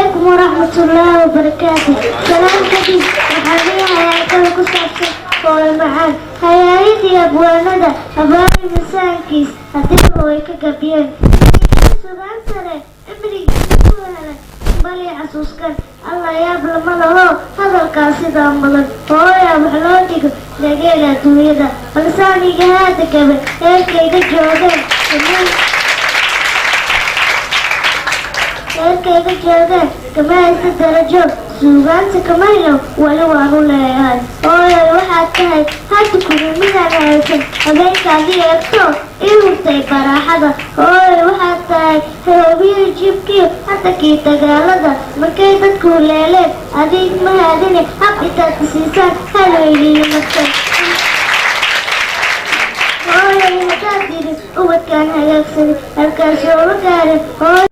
عليكم ورحمة الله وبركاته. سلام كتير وحبيبي حياتي وكسبت فوق معان حياتي أبوانا أبواني مسانكيس أديه ويكاكبيان سودان سري إمري جنوها بلي عسوسكن الله يابل ملهو هذا القاسد أمبلن هو يا محلوتك لقينا دويدا فلساني جهاتك إيكيدا جودن إيكيدا جودن كما يستدرجو suugaanta kamayno wali waanu leeyahay hooyo waxaad tahay hadda kuli midaan haysan habeenkaadii eegto ii hurtay baraaxada hooyo waxaad tahay haroobiyada jibkiyo hadda kii dagaalada markay dadku leeleen adiig ma haadine hab intaad isiisaan halweyniyo markan hooyo haddaad yidhi ubadkaan hagaagsanin halkaasoo ma gaarin hooyo